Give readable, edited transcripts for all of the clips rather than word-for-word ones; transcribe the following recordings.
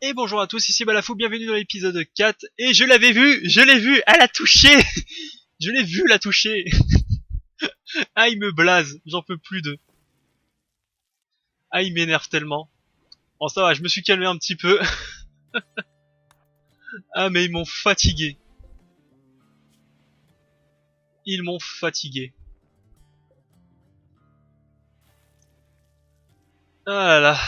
Et bonjour à tous, ici Balafou, bienvenue dans l'épisode 4. Et je l'ai vu, elle a touché. Je l'ai vu la toucher. Ah, il me blase, j'en peux plus de. Ah, il m'énerve tellement. Bon, ça va, je me suis calmé un petit peu. Ah, mais ils m'ont fatigué. Ils m'ont fatigué. Ah là là.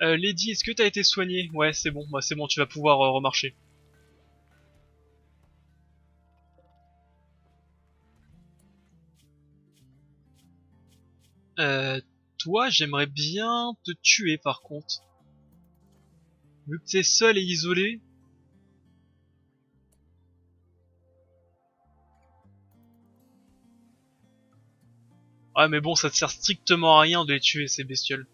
Lady, est-ce que t'as été soignée? Ouais, c'est bon, bah, c'est bon, tu vas pouvoir remarcher. Euh, Toi, j'aimerais bien te tuer par contre. Vu que t'es seul et isolé. Ah, mais bon, ça te sert strictement à rien de les tuer, ces bestioles.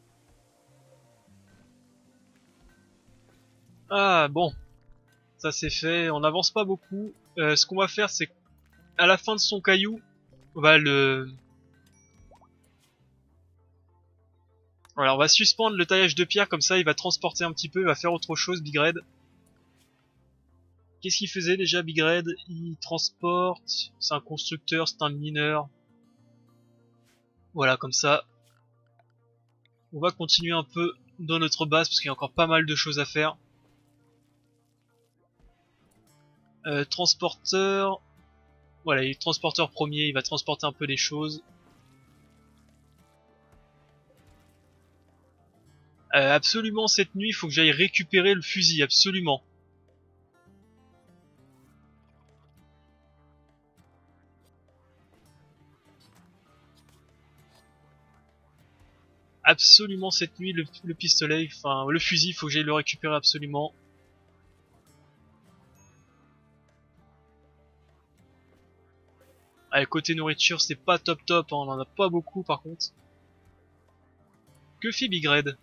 Ah, bon. Ça c'est fait, on n'avance pas beaucoup. Ce qu'on va faire, c'est qu'à la fin de son caillou, on va le... Voilà, on va suspendre le taillage de pierre, comme ça il va transporter un petit peu, il va faire autre chose, Big Red. Qu'est-ce qu'il faisait déjà, Big Red? Il transporte, c'est un constructeur, c'est un mineur. Voilà, comme ça, on va continuer un peu dans notre base, parce qu'il y a encore pas mal de choses à faire. Transporteur... Voilà, il est transporteur premier, il va transporter un peu les choses. Absolument, cette nuit, il faut que j'aille récupérer le fusil, absolument. Absolument cette nuit, le pistolet, enfin le fusil, il faut que j'aille le récupérer absolument. Allez, côté nourriture, c'est pas top top, hein, on en a pas beaucoup par contre. Que fait Big Red?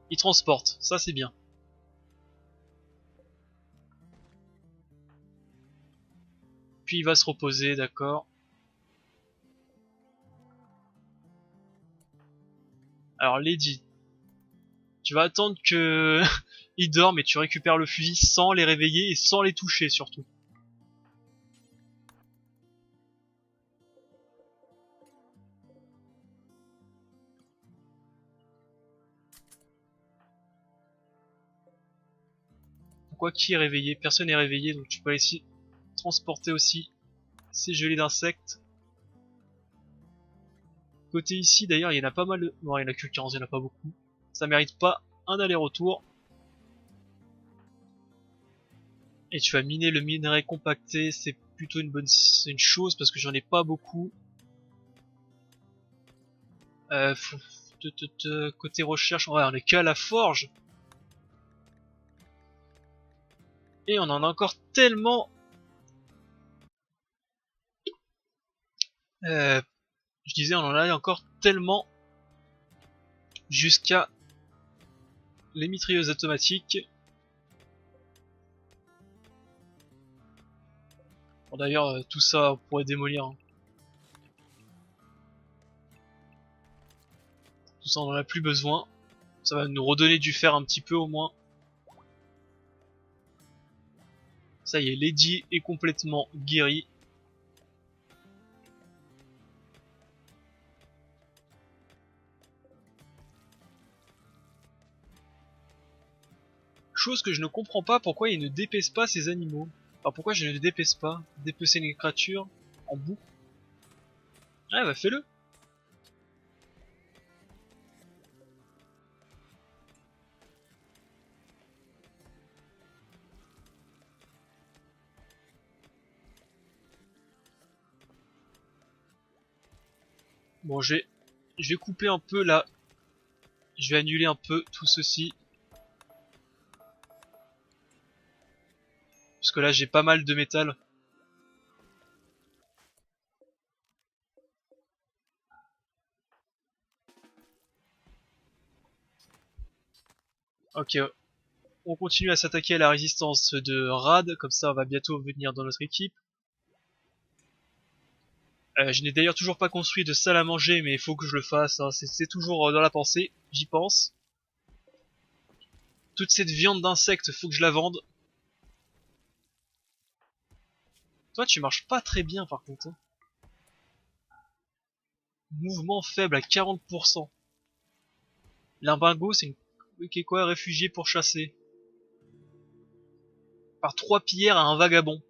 Il transporte, ça c'est bien. Puis il va se reposer, d'accord. Alors Lady, tu vas attendre que ils dorment et tu récupères le fusil sans les réveiller et sans les toucher surtout. Pourquoi qui est réveillé? Personne n'est réveillé, donc tu peux ici transporter aussi ces gelées d'insectes. Côté ici, d'ailleurs, il y en a pas mal de... Non, il y en a que 15, il y en a pas beaucoup. Ça mérite pas un aller-retour. Et tu vas miner le minerai compacté, c'est plutôt une chose parce que j'en ai pas beaucoup. Euh, Côté recherche, ouais, on est qu'à la forge. Et on en a encore tellement. Euh, je disais, on en a encore tellement jusqu'à les mitrailleuses automatiques. Bon, d'ailleurs, tout ça on pourrait démolir. Hein. Tout ça, on en a plus besoin. Ça va nous redonner du fer un petit peu au moins. Ça y est, Lady est complètement guérie. Chose que je ne comprends pas pourquoi il ne dépaisse pas ces animaux. Enfin, pourquoi je ne le dépaisse pas? Dépecer une créature en bout. Ah bah fais-le. Bon, je vais couper un peu là. Je vais annuler un peu tout ceci. Parce que là j'ai pas mal de métal. Ok, on continue à s'attaquer à la résistance de Rad. Comme ça on va bientôt venir dans notre équipe. Je n'ai d'ailleurs toujours pas construit de salle à manger, mais il faut que je le fasse. Hein. C'est toujours dans la pensée, j'y pense. Toute cette viande d'insectes, faut que je la vende. Toi, tu marches pas très bien par contre, hein. Mouvement faible à 40%. Limbago, c'est une... Qu'est quoi, réfugié pour chasser. Par 3 pierres à un vagabond.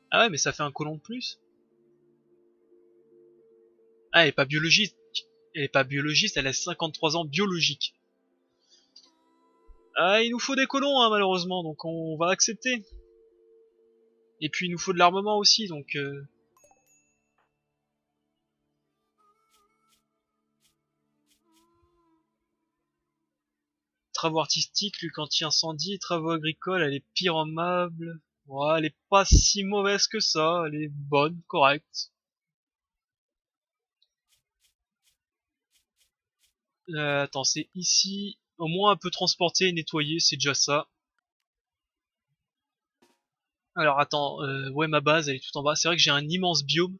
Ah ouais, mais ça fait un colon de plus. Ah, elle est pas biologiste. Elle est pas biologiste, elle a 53 ans biologique. Ah, il nous faut des colons, hein, malheureusement, donc on va accepter. Et puis il nous faut de l'armement aussi, donc... Travaux artistiques, lutte anti-incendie, travaux agricoles, elle est pyramable. Ouais, elle est pas si mauvaise que ça, elle est bonne, correcte. Attends, c'est ici. Au moins un peu transporter et nettoyer, c'est déjà ça. Alors attends, ouais ma base elle est tout en bas. C'est vrai que j'ai un immense biome.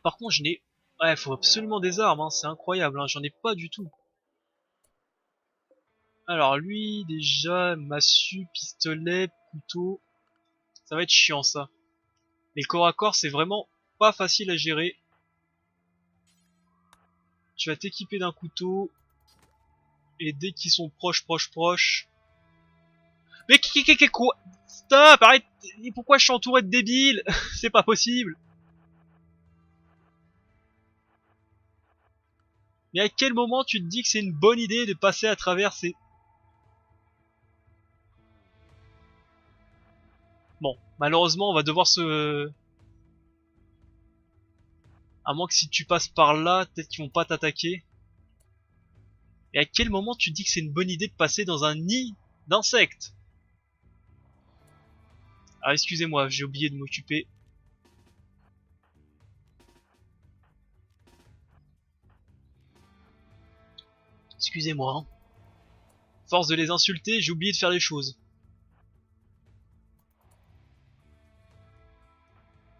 Par contre je n'ai... Ouais, faut absolument des armes, hein, c'est incroyable, hein, j'en ai pas du tout. Alors lui, déjà, massue, pistolet, couteau... Ça va être chiant ça. Les corps à corps c'est vraiment pas facile à gérer. Tu vas t'équiper d'un couteau, et dès qu'ils sont proches... Mais quoi? Stop, arrête! Pourquoi je suis entouré de débiles? C'est pas possible! Mais à quel moment tu te dis que c'est une bonne idée de passer à travers ces... Bon, malheureusement, on va devoir se... À moins que si tu passes par là, peut-être qu'ils vont pas t'attaquer. Et à quel moment tu te dis que c'est une bonne idée de passer dans un nid d'insectes? Ah, excusez-moi, j'ai oublié de m'occuper. Excusez-moi, hein. Force de les insulter, j'ai oublié de faire les choses.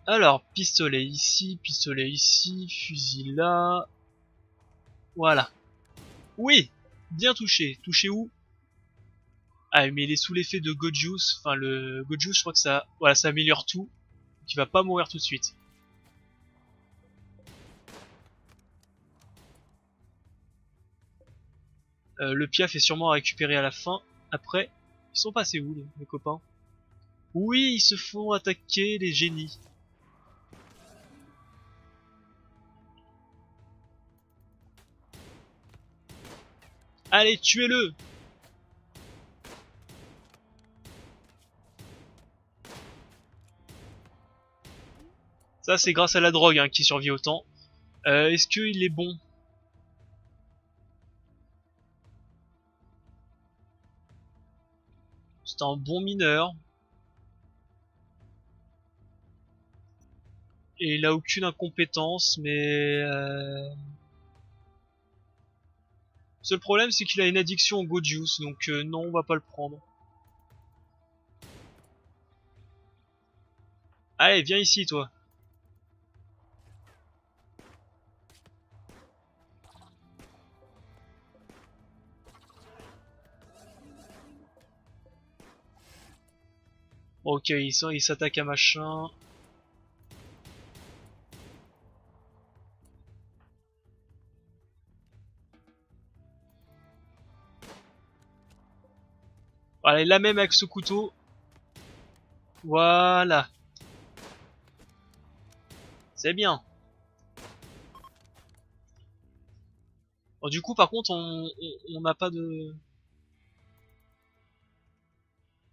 Alors, pistolet ici, fusil là... Voilà. Oui! Bien touché. Touché où? Ah, mais il est sous l'effet de Gojuice. Enfin, le Gojuice, je crois que ça... Voilà, ça améliore tout. Donc il va pas mourir tout de suite. Le piaf est sûrement à récupérer à la fin. Après, ils sont passés où les copains? Oui, ils se font attaquer les génies. Allez, tuez-le! Ça, c'est grâce à la drogue hein, qui survit autant. Est-ce qu'il est bon? C'est un bon mineur. Et il a aucune incompétence, mais... Seul problème, c'est qu'il a une addiction au Go Juice, donc non, on va pas le prendre. Allez, viens ici, toi. Ok, il s'attaque à machin. Voilà, la même avec ce couteau. Voilà. C'est bien. Bon, du coup, par contre, on n'a pas de...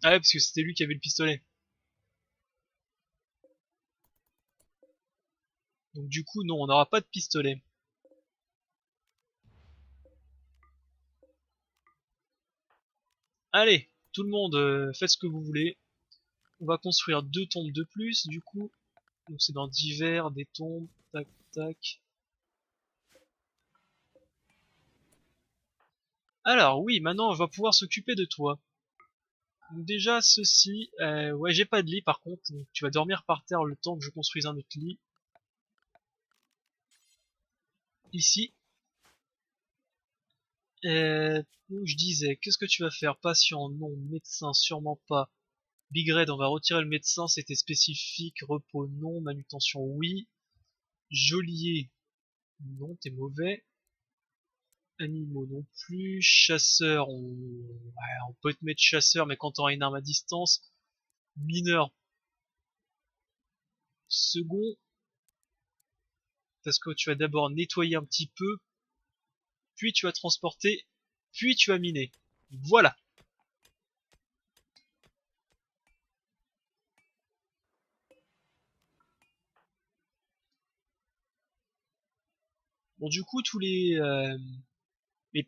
Ah ouais, parce que c'était lui qui avait le pistolet. Donc du coup, non, on n'aura pas de pistolet. Allez, tout le monde, faites ce que vous voulez. On va construire 2 tombes de plus, du coup. Donc c'est dans divers, des tombes, tac, tac. Alors oui, maintenant on va pouvoir s'occuper de toi. Donc déjà ceci, ouais j'ai pas de lit par contre, donc tu vas dormir par terre le temps que je construise un autre lit. Ici. Donc je disais, qu'est-ce que tu vas faire? Patient, non. Médecin, sûrement pas. Big Red, on va retirer le médecin, c'était spécifique. Repos, non. Manutention, oui. Geôlier, non, t'es mauvais. Animaux non plus. Chasseur, on peut te mettre chasseur, mais quand t'auras une arme à distance. Mineur, second, parce que tu vas d'abord nettoyer un petit peu, puis tu vas transporter, puis tu vas miner. Voilà. Bon, du coup, tous les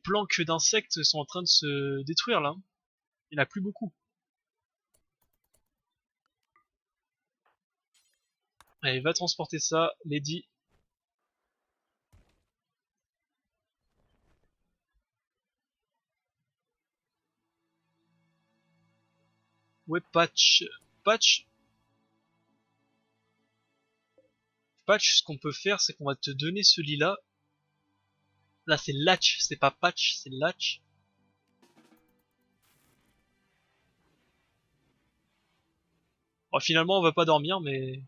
planques d'insectes sont en train de se détruire là. Il n'y en a plus beaucoup. Allez, va transporter ça, Lady. Ouais, Patch. Patch, Patch, ce qu'on peut faire, c'est qu'on va te donner ce lit-là. Là, c'est Latch, c'est pas Patch, c'est Latch. Bon, finalement, on va pas dormir, mais...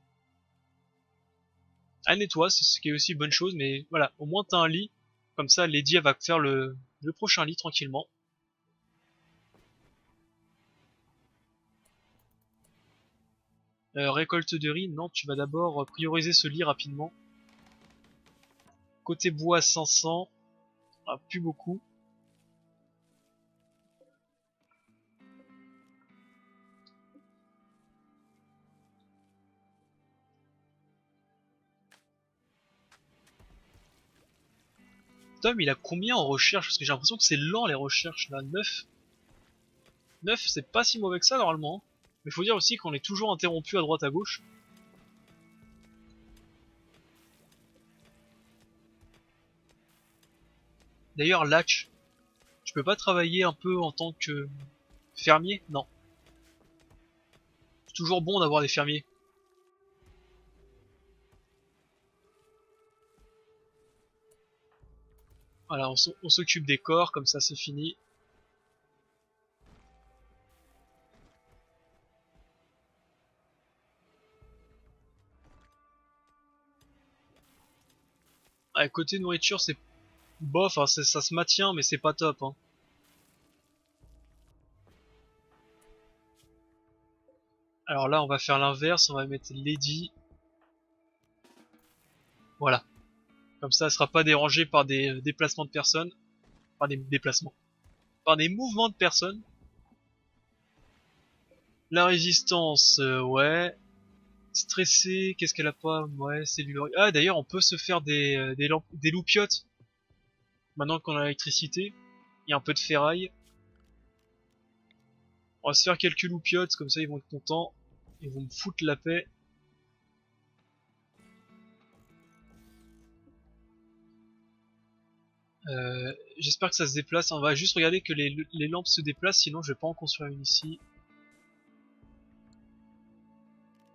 Elle nettoie, c'est ce qui est aussi une bonne chose, mais voilà, au moins t'as un lit. Comme ça, Lady, elle va faire le prochain lit tranquillement. Récolte de riz, non, tu vas d'abord prioriser ce lit rapidement. Côté bois, 500. Ah, plus beaucoup. Tom, il a combien en recherche? Parce que j'ai l'impression que c'est lent les recherches là. 9. 9, c'est pas si mauvais que ça normalement. Mais faut dire aussi qu'on est toujours interrompu à droite à gauche. D'ailleurs, Latch, tu peux pas travailler un peu en tant que fermier? Non. C'est toujours bon d'avoir des fermiers. Voilà, on s'occupe des corps, comme ça c'est fini. Ouais, côté nourriture, c'est bof, hein, ça se maintient, mais c'est pas top. Hein. Alors là, on va faire l'inverse, on va mettre Lady. Voilà. Comme ça, elle sera pas dérangée par des déplacements de personnes. Par des déplacements. Par des mouvements de personnes. La résistance, ouais. Stressée, qu'est-ce qu'elle a pas? Ouais, cellulaire. Ah, d'ailleurs, on peut se faire des lampes, des loupiottes. Maintenant qu'on a l'électricité. Il y a un peu de ferraille. On va se faire quelques loupiottes, comme ça ils vont être contents. Ils vont me foutre la paix. J'espère que ça se déplace. On va juste regarder que les lampes se déplacent, sinon je vais pas en construire une ici.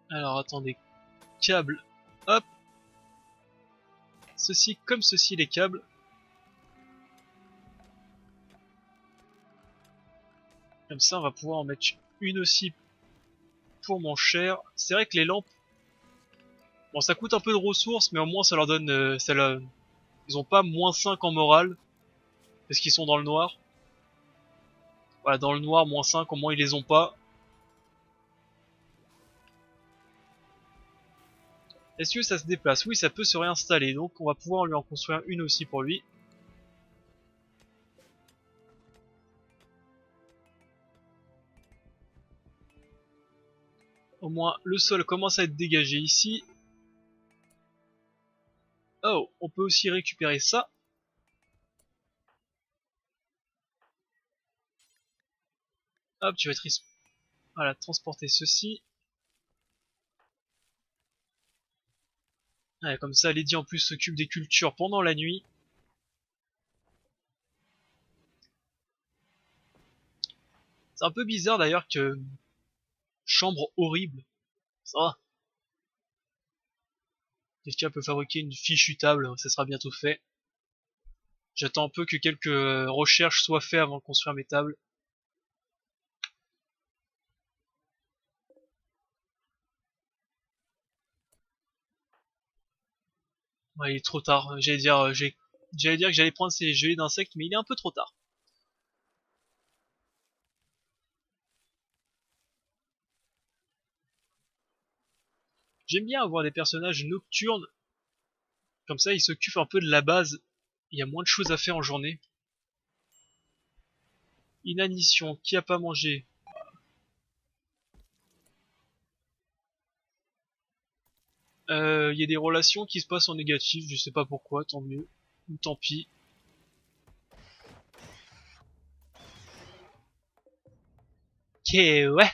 Alors attendez, câbles, hop, ceci comme ceci les câbles. Comme ça on va pouvoir en mettre une aussi pour mon cher. C'est vrai que les lampes, bon ça coûte un peu de ressources, mais au moins ça leur donne, ils ont pas -5 en morale, parce qu'ils sont dans le noir. Voilà, dans le noir, -5, au moins ils les ont pas. Est-ce que ça se déplace? Oui, ça peut se réinstaller, donc on va pouvoir lui en construire une aussi pour lui. Au moins, le sol commence à être dégagé ici. Oh, on peut aussi récupérer ça. Hop, tu vas voilà, transporter ceci. Ouais, comme ça, Lady en plus s'occupe des cultures pendant la nuit. C'est un peu bizarre d'ailleurs que chambre horrible. Ça va. Quelqu'un peut fabriquer une fichue table, ça sera bientôt fait. J'attends un peu que quelques recherches soient faites avant de construire mes tables. Ouais, il est trop tard. J'allais dire que j'allais prendre ces gelées d'insectes, mais il est un peu trop tard. J'aime bien avoir des personnages nocturnes, comme ça ils s'occupent un peu de la base. Il y a moins de choses à faire en journée. Inanition, qui a pas mangé? Il y a des relations qui se passent en négatif, je sais pas pourquoi, tant mieux. Ou tant pis. Ok, ouais.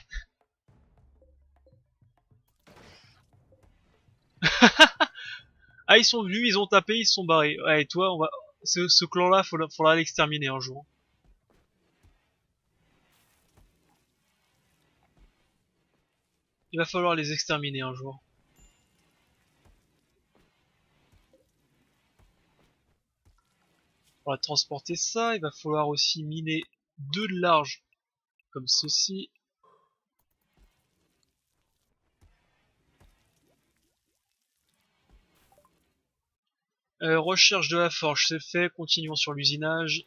Ah, ils sont venus, ils ont tapé, ils se sont barrés. Ouais, et toi, ce clan-là, faudra l'exterminer un jour. Il va falloir les exterminer un jour. On va transporter ça, il va falloir aussi miner 2 de large, comme ceci. Recherche de la forge, c'est fait, continuons sur l'usinage.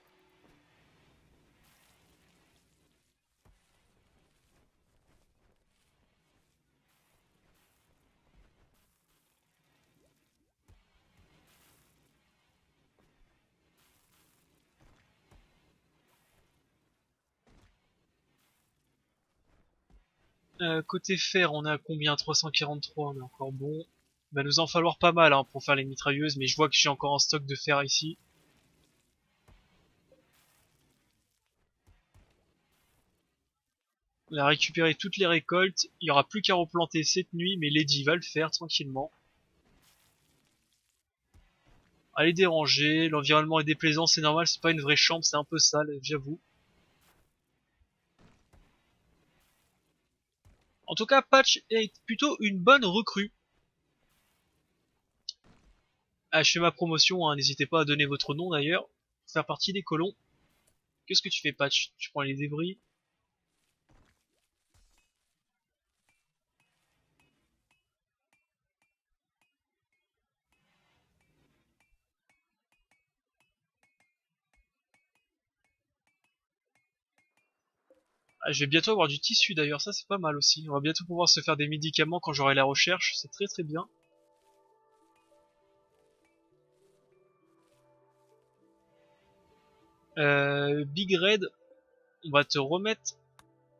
Côté fer, on a combien? 343, on est encore bon. Il va nous en falloir pas mal hein, pour faire les mitrailleuses, mais je vois que j'ai encore un stock de fer ici. On a récupéré toutes les récoltes, il y aura plus qu'à replanter cette nuit, mais Lady va le faire tranquillement. Allez déranger, l'environnement est déplaisant, c'est normal, c'est pas une vraie chambre, c'est un peu sale, j'avoue. En tout cas, Patch est plutôt une bonne recrue. Ah, je fais ma promotion, hein, n'hésitez pas à donner votre nom d'ailleurs, pour faire partie des colons. Qu'est-ce que tu fais, Patch? Tu prends les débris. Ah, je vais bientôt avoir du tissu d'ailleurs, ça c'est pas mal aussi. On va bientôt pouvoir se faire des médicaments quand j'aurai la recherche, c'est très très bien. Big Red, on va te remettre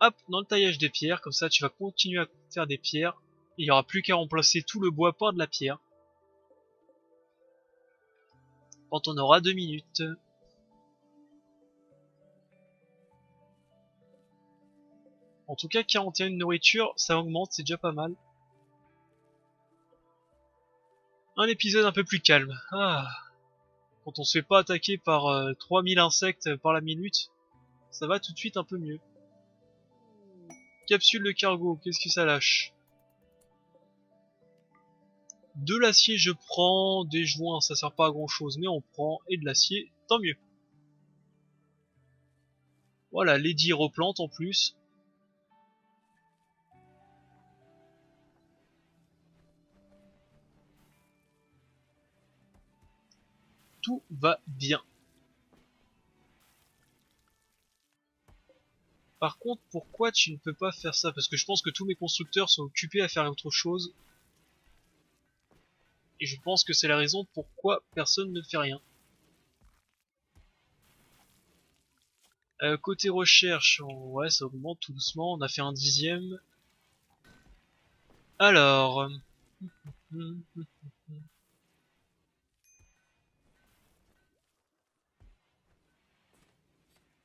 hop dans le taillage des pierres, comme ça tu vas continuer à faire des pierres. Il y aura plus qu'à remplacer tout le bois par de la pierre. Quand on aura 2 minutes. En tout cas, 41 de nourriture, ça augmente, c'est déjà pas mal. Un épisode un peu plus calme. Ah, quand on se fait pas attaquer par 3000 insectes par la minute, ça va tout de suite un peu mieux. Capsule de cargo, qu'est-ce que ça lâche? De l'acier je prends, des joints ça sert pas à grand chose mais on prend, et de l'acier, tant mieux. Voilà, Lady replante en plus. Tout va bien. Par contre, pourquoi tu ne peux pas faire ça? Parce que je pense que tous mes constructeurs sont occupés à faire autre chose. Et je pense que c'est la raison pourquoi personne ne fait rien. Côté recherche, ouais ça augmente tout doucement, on a fait un dixième. Alors...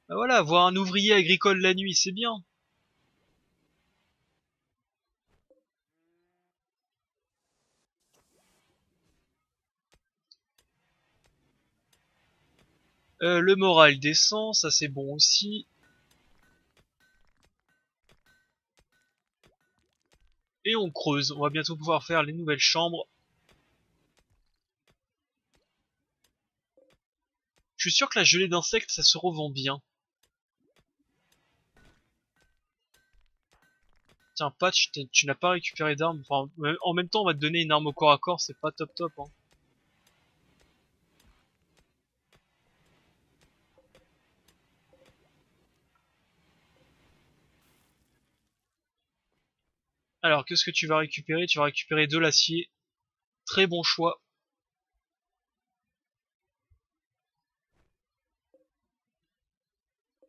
Bah voilà, voir un ouvrier agricole la nuit, c'est bien. Le moral descend, ça c'est bon aussi. Et on creuse, on va bientôt pouvoir faire les nouvelles chambres. Je suis sûr que la gelée d'insectes, ça se revend bien. Tiens, Patch, tu n'as pas récupéré d'armes. Enfin, en même temps, on va te donner une arme au corps à corps, c'est pas top top. Hein. Alors, qu'est-ce que tu vas récupérer? Tu vas récupérer de l'acier. Très bon choix.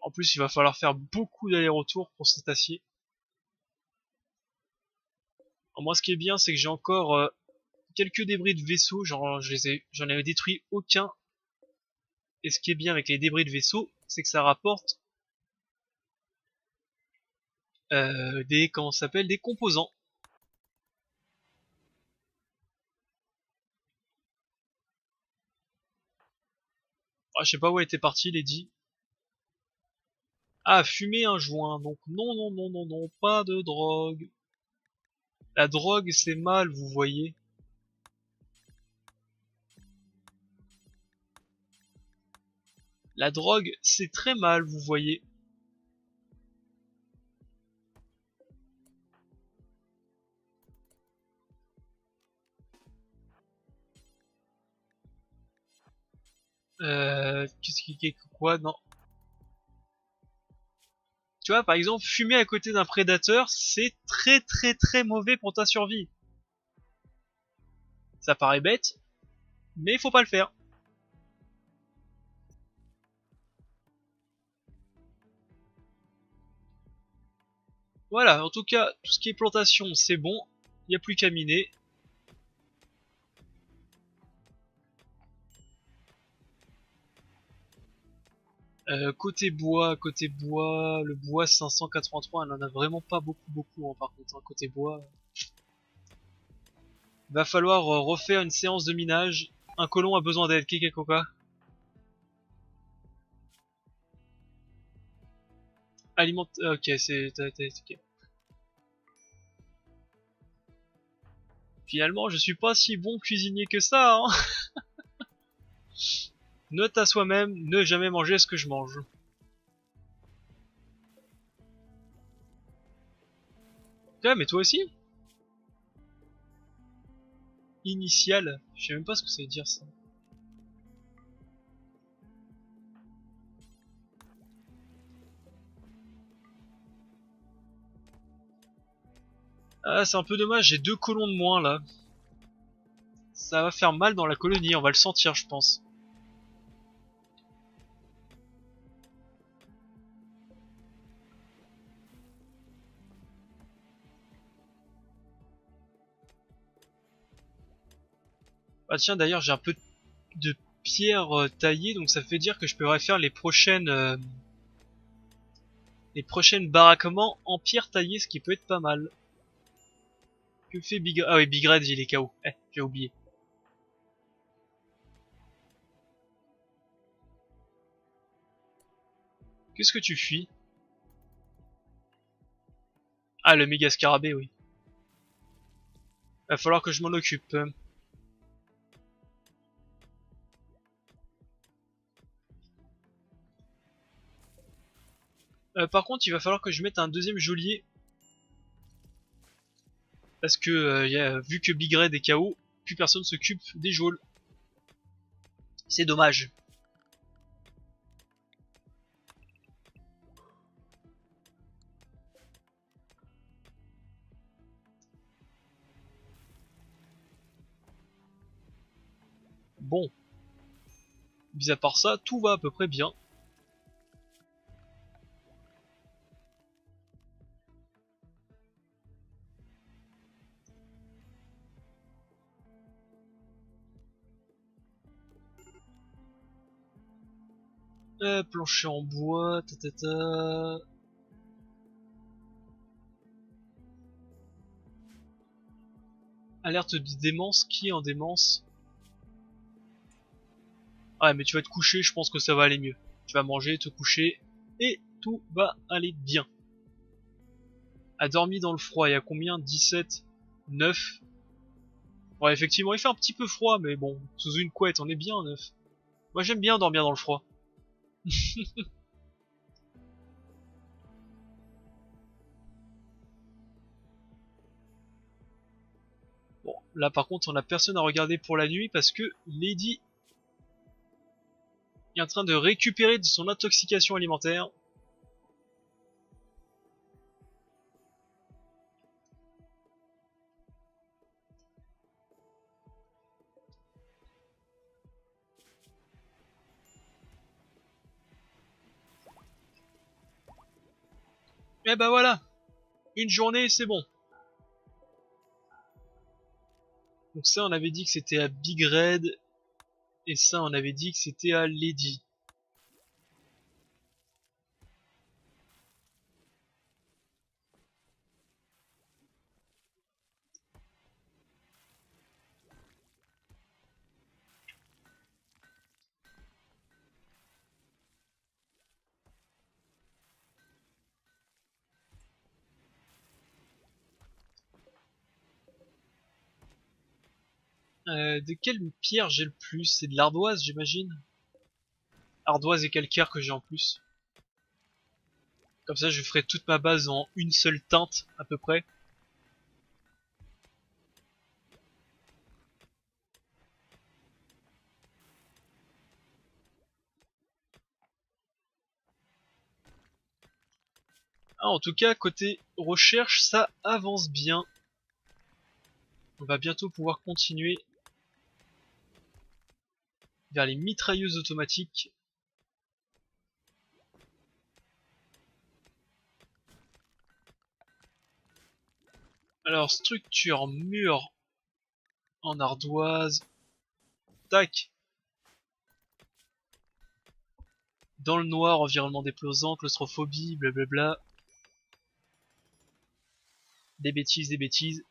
En plus, il va falloir faire beaucoup d'allers-retours pour cet acier. Alors, moi, ce qui est bien, c'est que j'ai encore quelques débris de vaisseaux. Genre, j'en avais détruit aucun. Et ce qui est bien avec les débris de vaisseaux, c'est que ça rapporte comment ça s'appelle, des composants. Ah, je sais pas où elle était partie, Lady. Ah, fumer un joint. Donc non, non, non, non, non, pas de drogue. La drogue, c'est mal, vous voyez. La drogue, c'est très mal, vous voyez. Qu'est-ce qui quoi? Non. Tu vois, par exemple, fumer à côté d'un prédateur, c'est très très très mauvais pour ta survie. Ça paraît bête, mais il faut pas le faire. Voilà, en tout cas, tout ce qui est plantation, c'est bon. Il n'y a plus qu'à miner. Côté bois, le bois 583, elle en a vraiment pas beaucoup hein, par contre, hein, côté bois. Va falloir refaire une séance de minage. Un colon a besoin d'aide, Kikakoka. Alimente... Ok, ok. Finalement, je suis pas si bon cuisinier que ça, hein. Note à soi-même, ne jamais manger ce que je mange. Ouais, mais toi aussi? Initial? Je sais même pas ce que ça veut dire ça. Ah, c'est un peu dommage, j'ai 2 colons de moins là. Ça va faire mal dans la colonie, on va le sentir, je pense. Ah tiens, d'ailleurs, j'ai un peu de pierre taillée, donc ça fait dire que je pourrais faire les prochaines baraquements en pierre taillée, ce qui peut être pas mal. Que fait Big Red? Ah oui, Big Red, il est KO. J'ai oublié. Qu'est-ce que tu fuis? Ah, le méga scarabée, oui. Va falloir que je m'en occupe. Par contre, il va falloir que je mette un deuxième geôlier. Parce que, vu que Big Red est KO, plus personne s'occupe des geôles. C'est dommage. Bon. Mis à part ça, tout va à peu près bien. Plancher en bois, ta. Alerte de démence, qui est en démence? Ah mais tu vas te coucher, je pense que ça va aller mieux. Tu vas manger, te coucher, et tout va aller bien. A dormi dans le froid, il y a combien? 17, 9. Ouais, effectivement, il fait un petit peu froid, mais bon, sous une couette, on est bien, 9. Moi j'aime bien dormir dans le froid. Bon, là par contre on a personne à regarder pour la nuit parce que Lady est en train de récupérer de son intoxication alimentaire. Et bah voilà, une journée c'est bon. Donc ça on avait dit que c'était à Big Red, et ça on avait dit que c'était à Lady. De quelle pierre j'ai le plus? C'est de l'ardoise j'imagine. Ardoise et calcaire que j'ai en plus. Comme ça je ferai toute ma base en une seule teinte à peu près. Ah, en tout cas côté recherche ça avance bien. On va bientôt pouvoir continuer vers les mitrailleuses automatiques. Alors structure, mur en ardoise. Tac. Dans le noir, environnement déplaisant, claustrophobie, blablabla. Des bêtises, des bêtises.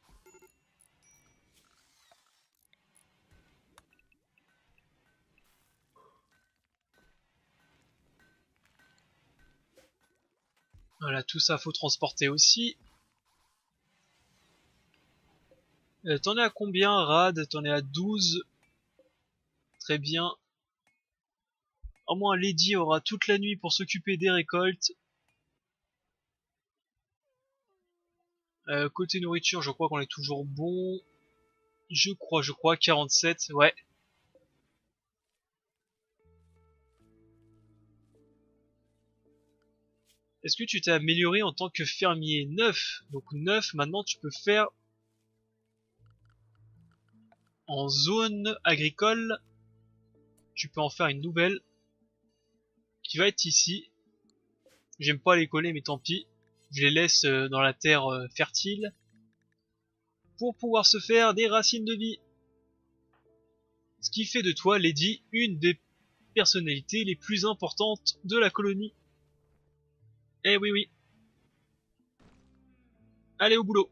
Voilà, tout ça faut transporter aussi. T'en es à combien, Rad? T'en es à 12. Très bien. Au moins Lady aura toute la nuit pour s'occuper des récoltes. Côté nourriture, je crois qu'on est toujours bon. Je crois, 47, ouais. Est-ce que tu t'es amélioré en tant que fermier? 9. Donc 9, maintenant tu peux faire en zone agricole. Tu peux en faire une nouvelle qui va être ici. J'aime pas les coller mais tant pis. Je les laisse dans la terre fertile pour pouvoir se faire des racines de vie. Ce qui fait de toi, Lady, une des personnalités les plus importantes de la colonie. Eh oui oui. Allez au boulot.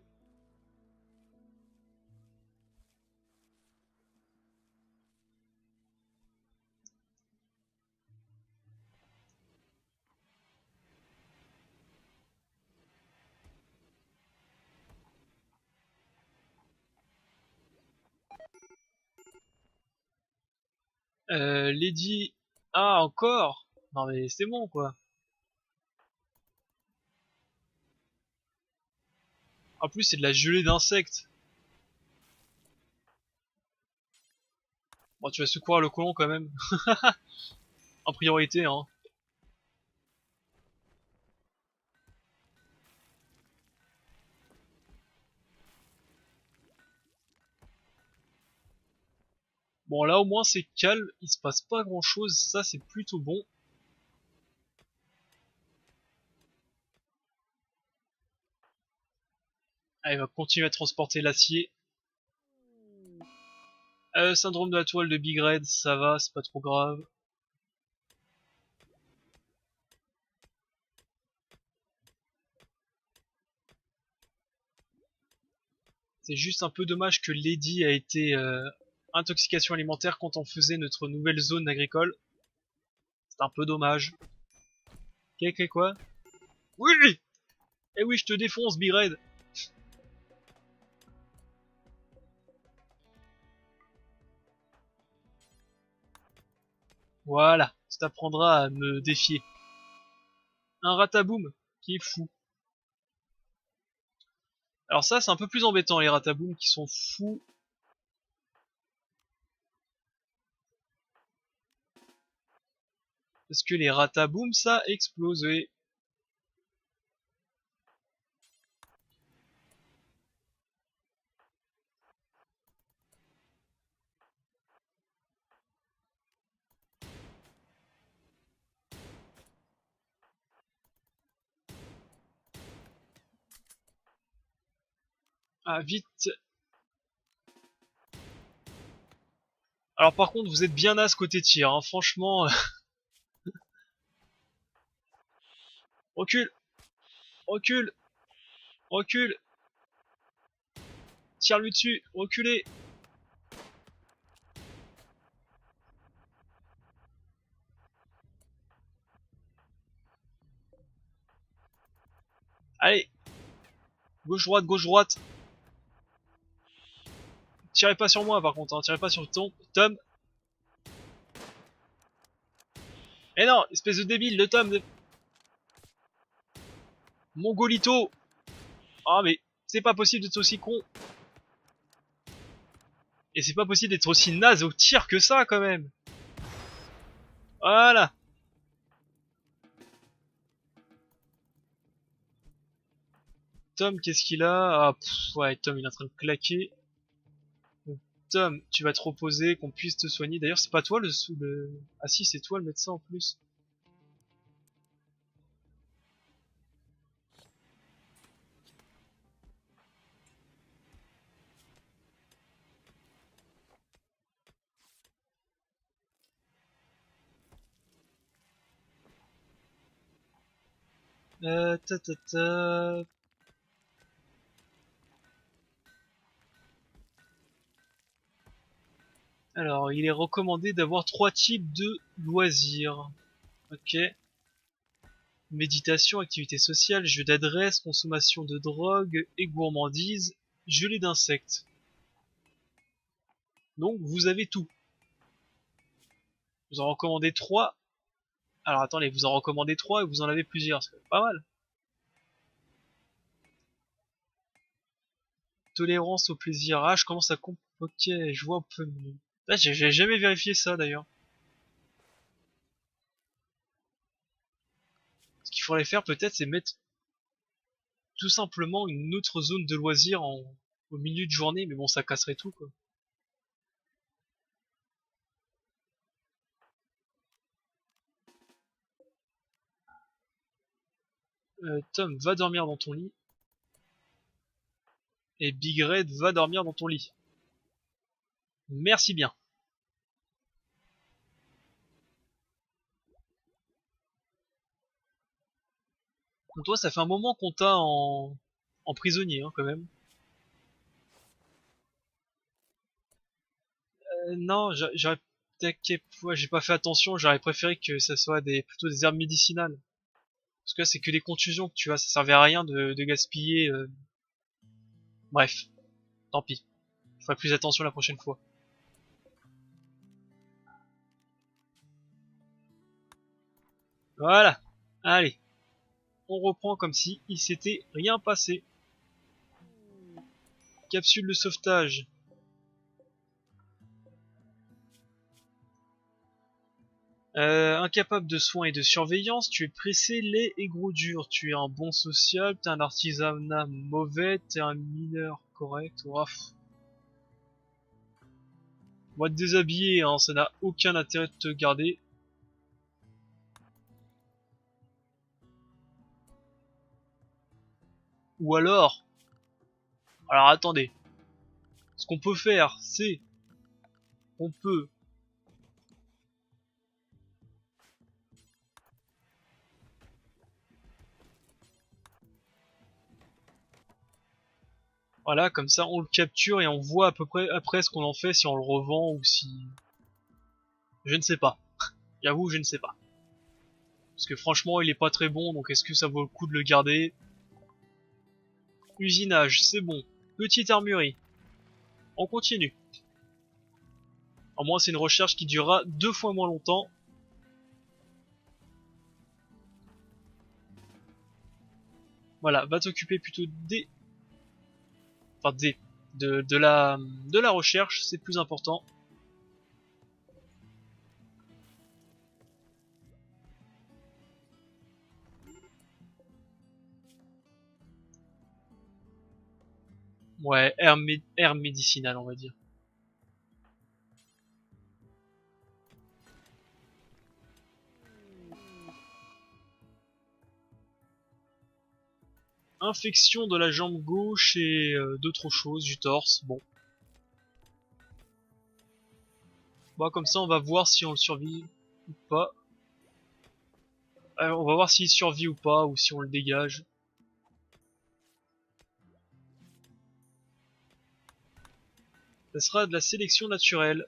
Lady... Ah encore? Non mais c'est bon quoi. En plus c'est de la gelée d'insectes. Bon tu vas secourir le colon quand même. En priorité hein. Bon là au moins c'est calme, il se passe pas grand chose, ça c'est plutôt bon. Allez, il va continuer à transporter l'acier. Syndrome de la toile de Big Red, ça va, c'est pas trop grave. C'est juste un peu dommage que Lady a été intoxication alimentaire quand on faisait notre nouvelle zone agricole. C'est un peu dommage. Quoi? Oui! Eh oui, je te défonce, Big Red! Voilà, ça t'apprendra à me défier. Un rataboum qui est fou. Alors ça, c'est un peu plus embêtant, les rataboum qui sont fous. Parce que les rataboum, ça explose, oui. Ah, vite. Alors par contre, vous êtes bien naze côté tir, hein. Franchement. Recule, recule, recule. Tire-lui dessus, reculez. Allez, gauche-droite, gauche-droite. Tirez pas sur moi par contre, hein. Tirez pas sur Tom. Eh non, espèce de débile, le Tom. Mongolito. Ah mais c'est pas possible d'être aussi con. Et c'est pas possible d'être aussi naze au tir que ça quand même. Voilà. Tom, qu'est-ce qu'il a? Ah, ouais, Tom, il est en train de claquer. Donc, Tom, tu vas te reposer, qu'on puisse te soigner. D'ailleurs, c'est pas toi le... Ah si, c'est toi le médecin en plus. Ta ta ta. Alors, il est recommandé d'avoir 3 types de loisirs. Ok. Méditation, activité sociale, jeu d'adresse, consommation de drogue et gourmandise, gelée d'insectes. Donc, vous avez tout. Vous en recommandez 3. Alors, attendez, vous en recommandez 3 et vous en avez plusieurs. C'est pas mal. Tolérance au plaisir. Ah, je commence à ok, je vois un peu mieux. Ah, j'ai jamais vérifié ça d'ailleurs. Ce qu'il faudrait faire peut-être, c'est mettre tout simplement une autre zone de loisirs au milieu de journée, mais bon, ça casserait tout quoi. Tom, va dormir dans ton lit. Et Big Red, va dormir dans ton lit. Merci bien. Donc toi, ça fait un moment qu'on t'a en prisonnier, hein, quand même. Non, j'aurais ouais, j'ai pas fait attention, j'aurais préféré que ça soit plutôt des herbes médicinales. Parce que là, c'est que des contusions que tu as, ça servait à rien de gaspiller. Bref, tant pis. Je ferai plus attention la prochaine fois. Voilà. Allez, on reprend comme si il s'était rien passé. Capsule de sauvetage. Incapable de soins et de surveillance, tu es pressé, laid et gros dur. Tu es un bon social, t'es un artisanat mauvais, t'es un mineur correct. Ouaf. On va te déshabiller, hein, ça n'a aucun intérêt de te garder. Ou alors attendez. Ce qu'on peut faire, c'est on peut, voilà, comme ça on le capture et on voit à peu près après ce qu'on en fait, si on le revend ou si... Je ne sais pas. J'avoue, je ne sais pas. Parce que franchement, il est pas très bon, donc est-ce que ça vaut le coup de le garder? Usinage, c'est bon. Petite armurerie. On continue. Au moins, c'est une recherche qui durera 2 fois moins longtemps. Voilà, va t'occuper plutôt des... Enfin des... de la recherche, c'est plus important. Ouais, air médicinal, on va dire. Infection de la jambe gauche et d'autres choses, du torse, bon. Bon, comme ça, on va voir si on le survit ou pas. On va voir s'il survit ou pas, ou si on le dégage. Ça sera de la sélection naturelle.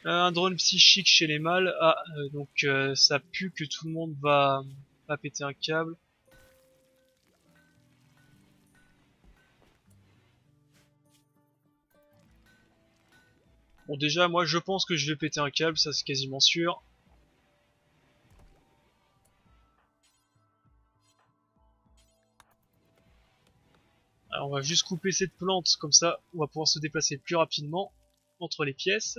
Un drone psychique chez les mâles. Ah, donc ça pue que tout le monde va péter un câble. Bon, déjà, moi je pense que je vais péter un câble, ça c'est quasiment sûr. Alors, on va juste couper cette plante, comme ça on va pouvoir se déplacer plus rapidement entre les pièces.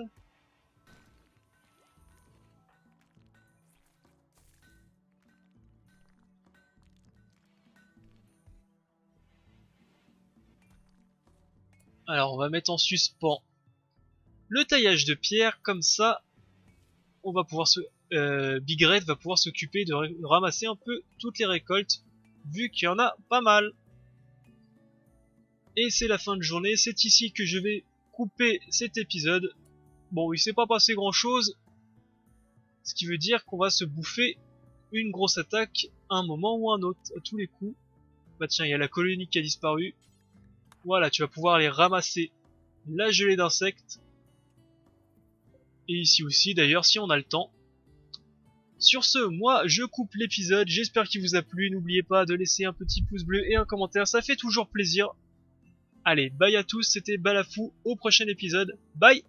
Alors on va mettre en suspens le taillage de pierre, comme ça on va pouvoir Big Red va pouvoir s'occuper de ramasser un peu toutes les récoltes, vu qu'il y en a pas mal. Et c'est la fin de journée, c'est ici que je vais couper cet épisode. Bon, il s'est pas passé grand chose, ce qui veut dire qu'on va se bouffer une grosse attaque à un moment ou un autre, à tous les coups. Bah tiens, il y a la colonie qui a disparu. Voilà, tu vas pouvoir aller ramasser la gelée d'insectes. Et ici aussi d'ailleurs, si on a le temps. Sur ce, moi je coupe l'épisode, j'espère qu'il vous a plu, n'oubliez pas de laisser un petit pouce bleu et un commentaire, ça fait toujours plaisir. Allez, bye à tous, c'était Balafou, au prochain épisode, bye.